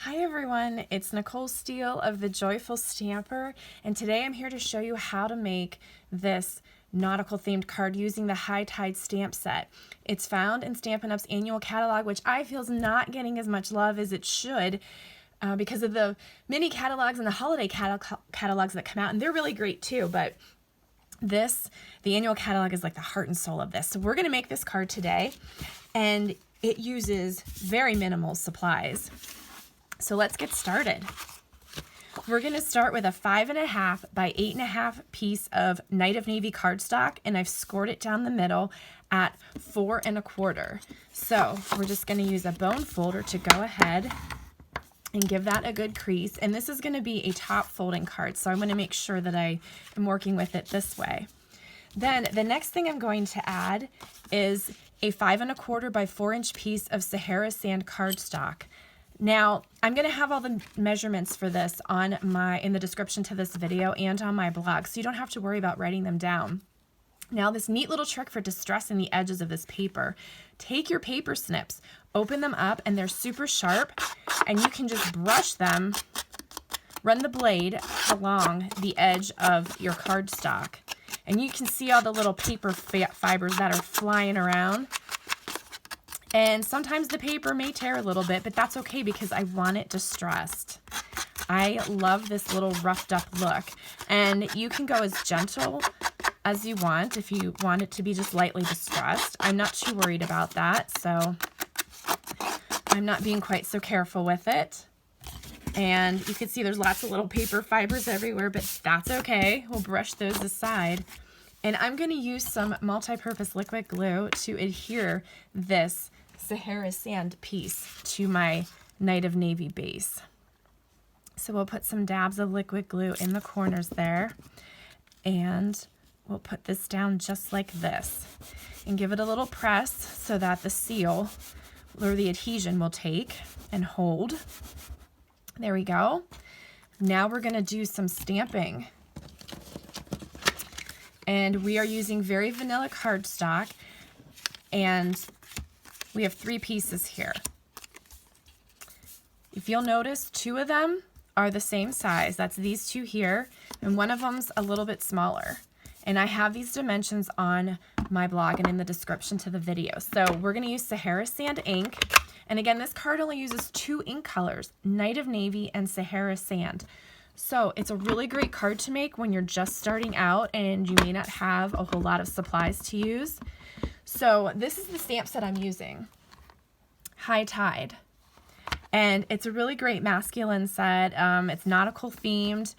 Hi everyone, it's Nicole Steele of The Joyful Stamper, and today I'm here to show you how to make this nautical themed card using the High Tide stamp set. It's found in Stampin' Up's annual catalog, which I feel is not getting as much love as it should because of the mini catalogs and the holiday catalogs that come out, and they're really great too, but the annual catalog is like the heart and soul of this. So we're going to make this card today, and it uses very minimal supplies. So let's get started. We're going to start with a 5.5 by 8.5 piece of Night of Navy cardstock, and I've scored it down the middle at 4 1/4. So we're just going to use a bone folder to go ahead and give that a good crease. And this is going to be a top folding card, so I'm going to make sure that I am working with it this way. Then the next thing I'm going to add is a 5 1/4 by 4 piece of Sahara Sand cardstock. Now, I'm going to have all the measurements for this in the description to this video and on my blog, so you don't have to worry about writing them down. Now, this neat little trick for distressing the edges of this paper. Take your paper snips, open them up, and they're super sharp, and you can just brush them, run the blade along the edge of your cardstock. And you can see all the little paper fibers that are flying around. And sometimes the paper may tear a little bit, but that's okay because I want it distressed. I love this little roughed up look. And you can go as gentle as you want if you want it to be just lightly distressed. I'm not too worried about that, so I'm not being quite so careful with it. And you can see there's lots of little paper fibers everywhere, but that's okay. We'll brush those aside. And I'm going to use some multi-purpose liquid glue to adhere this Sahara Sand piece to my Night of Navy base. So we'll put some dabs of liquid glue in the corners there, and we'll put this down just like this and give it a little press so that the seal or the adhesion will take and hold. There we go. Now we're going to do some stamping. And we are using very vanilla cardstock, and we have 3 pieces here. If you'll notice, 2 of them are the same size. That's these 2 here, and one of them's a little bit smaller. And I have these dimensions on my blog and in the description to the video. So we're going to use Sahara Sand ink. And again, this card only uses 2 ink colors, Night of Navy and Sahara Sand. So it's a really great card to make when you're just starting out and you may not have a whole lot of supplies to use. So this is the stamp set I'm using, High Tide. And it's a really great masculine set. It's nautical themed,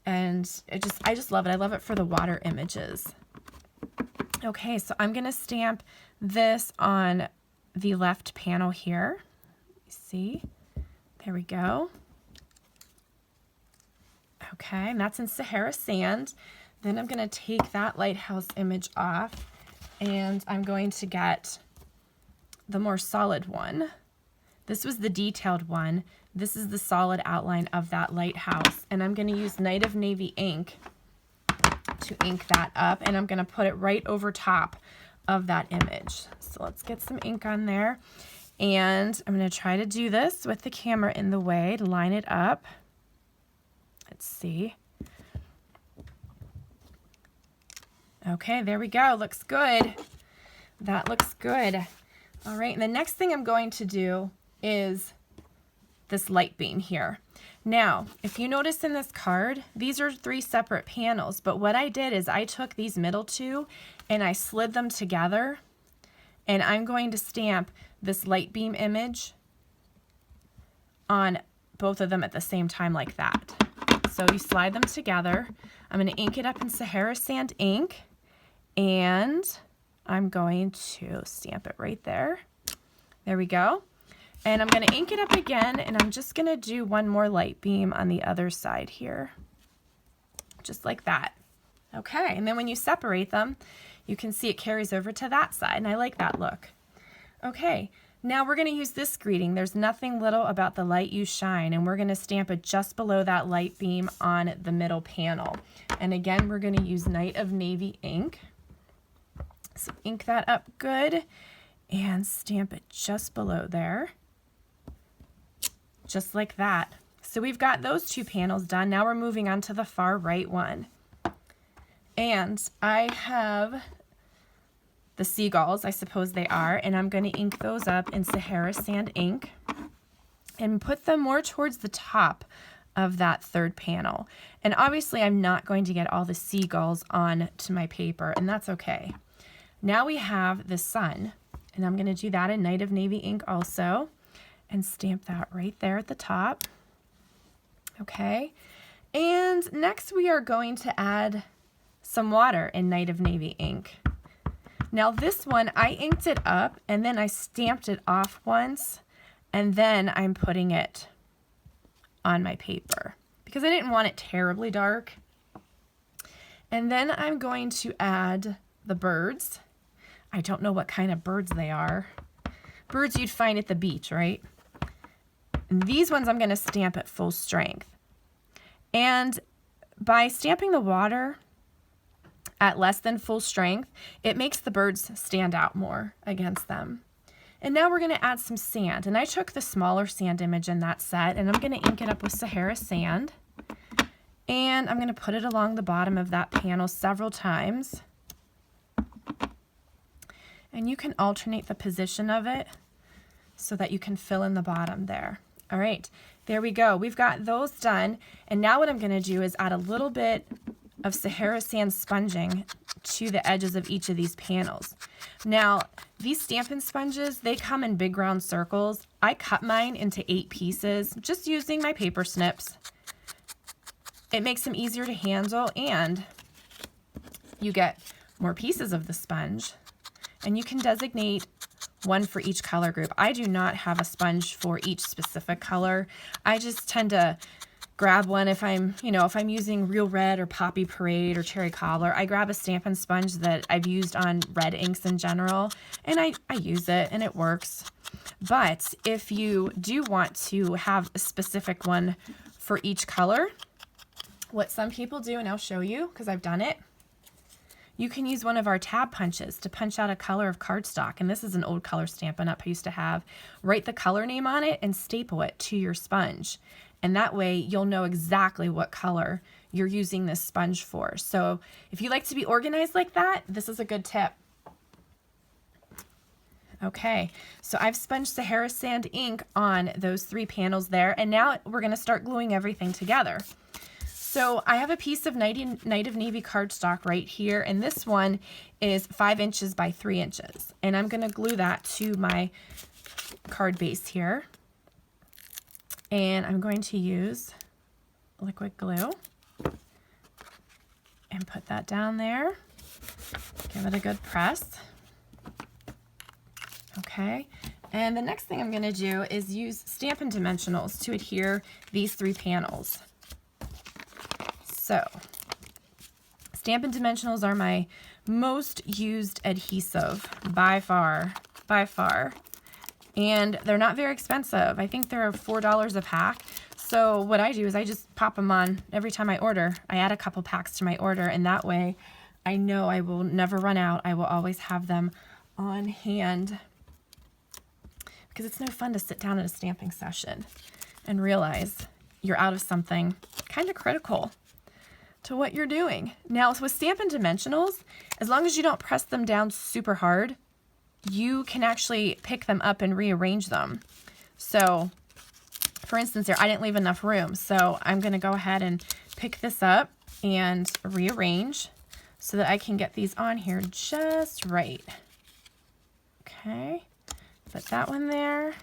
and I just love it. I love it for the water images. Okay, so I'm going to stamp this on the left panel here. See? There we go. Okay, and that's in Sahara Sand. Then I'm going to take that lighthouse image off, and I'm going to get the more solid one. This was the detailed one. This is the solid outline of that lighthouse, and I'm going to use Night of Navy ink to ink that up, and I'm going to put it right over top of that image. So let's get some ink on there, and I'm going to try to do this with the camera in the way to line it up. Let's see. Okay, there we go. Looks good. That looks good. All right, and the next thing I'm going to do is this light beam here. Now, if you notice in this card, these are 3 separate panels, but what I did is I took these middle 2 and I slid them together, and I'm going to stamp this light beam image on both of them at the same time like that. So you slide them together. I'm going to ink it up in Sahara Sand ink, and I'm going to stamp it right there. There we go. And I'm going to ink it up again, and I'm just going to do one more light beam on the other side here, just like that. Okay, and then when you separate them, you can see it carries over to that side, and I like that look. Okay. Now we're going to use this greeting, "There's nothing little about the light you shine," and we're going to stamp it just below that light beam on the middle panel. And again, we're going to use Night of Navy ink. So ink that up good and stamp it just below there. just like that. So we've got those two panels done. Now we're moving on to the far right one. And I have the seagulls, I suppose they are, and I'm going to ink those up in Sahara Sand ink and put them more towards the top of that third panel. And obviously I'm not going to get all the seagulls on to my paper, and that's okay. Now we have the sun, and I'm going to do that in Night of Navy ink also and stamp that right there at the top. Okay, and next we are going to add some water in Night of Navy ink. Now this one, I inked it up and then I stamped it off once, and then I'm putting it on my paper because I didn't want it terribly dark. And then I'm going to add the birds. I don't know what kind of birds they are. Birds you'd find at the beach, right? And these ones I'm going to stamp at full strength. And by stamping the water at less than full strength, it makes the birds stand out more against them. And now we're going to add some sand. And I took the smaller sand image in that set, and I'm going to ink it up with Sahara Sand. And I'm going to put it along the bottom of that panel several times. And you can alternate the position of it so that you can fill in the bottom there. All right, there we go. We've got those done. And now what I'm going to do is add a little bit of Sahara Sand sponging to the edges of each of these panels. Now, these Stampin' Sponges, they come in big round circles. I cut mine into 8 pieces, just using my paper snips. It makes them easier to handle, and you get more pieces of the sponge. And you can designate one for each color group. I do not have a sponge for each specific color. I just tend to grab one if I'm using Real Red or Poppy Parade or Cherry Cobbler. I grab a Stampin' Sponge that I've used on red inks in general, and I use it and it works. But if you do want to have a specific one for each color, what some people do, and I'll show you because I've done it, you can use one of our tab punches to punch out a color of cardstock. And this is an old color Stampin' Up I used to have. Write the color name on it and staple it to your sponge. And that way you'll know exactly what color you're using this sponge for. So if you like to be organized like that, this is a good tip. Okay, so I've sponged Sahara Sand ink on those 3 panels there. And now we're going to start gluing everything together. So I have a piece of Night of Navy cardstock right here, and this one is 5 inches by 3 inches. And I'm going to glue that to my card base here. And I'm going to use liquid glue and put that down there. Give it a good press. Okay. And the next thing I'm going to do is use Stampin' Dimensionals to adhere these 3 panels. So, Stampin' Dimensionals are my most used adhesive by far. And they're not very expensive. I think they're $4 a pack. So what I do is I just pop them on every time I order. I add a couple packs to my order, and that way I know I will never run out. I will always have them on hand, because it's no fun to sit down at a stamping session and realize you're out of something kind of critical to what you're doing. Now, with Stampin' Dimensionals, as long as you don't press them down super hard, you can actually pick them up and rearrange them. So, for instance here, I didn't leave enough room, so I'm going to go ahead and pick this up and rearrange so that I can get these on here just right. Okay, put that one there,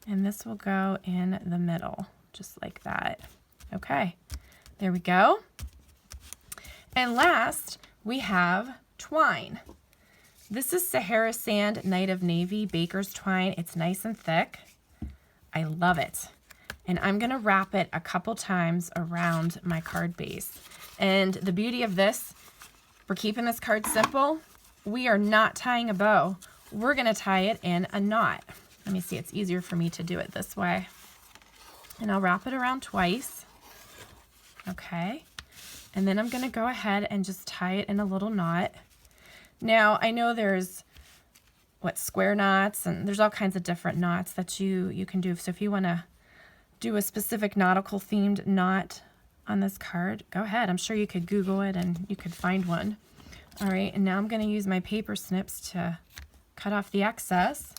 and this will go in the middle, just like that. Okay, there we go. And last, we have twine. This is Sahara Sand Night of Navy Baker's Twine. It's nice and thick. I love it. And I'm going to wrap it a couple times around my card base. And the beauty of this, we're keeping this card simple. We are not tying a bow. We're going to tie it in a knot. Let me see, it's easier for me to do it this way. And I'll wrap it around twice. Okay. And then I'm going to go ahead and just tie it in a little knot. Now, I know there's square knots, and there's all kinds of different knots that you can do. So if you want to do a specific nautical themed knot on this card, go ahead. I'm sure you could Google it and you could find one. All right, and now I'm going to use my paper snips to cut off the excess.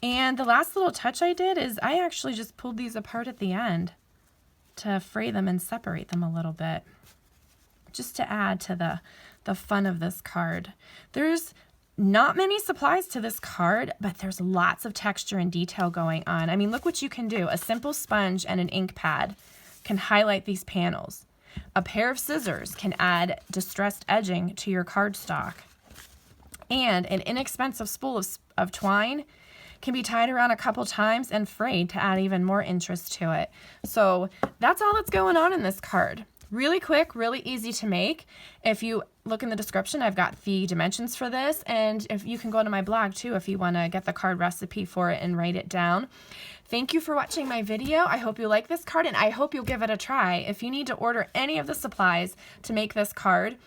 And the last little touch I did is I actually just pulled these apart at the end to fray them and separate them a little bit, just to add to the fun of this card. There's not many supplies to this card, but there's lots of texture and detail going on. I mean, look what you can do. A simple sponge and an ink pad can highlight these panels. A pair of scissors can add distressed edging to your cardstock. And an inexpensive spool of twine can be tied around a couple times and frayed to add even more interest to it. So that's all that's going on in this card. Really quick, really easy to make. If you look in the description, I've got the dimensions for this, and if you can go to my blog too if you want to get the card recipe for it and write it down. Thank you for watching my video. I hope you like this card, and I hope you'll give it a try. If you need to order any of the supplies to make this card,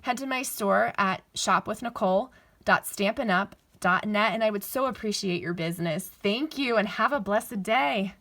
head to my store at shopwithnicole.stampinup.net, and I would so appreciate your business. Thank you, and have a blessed day.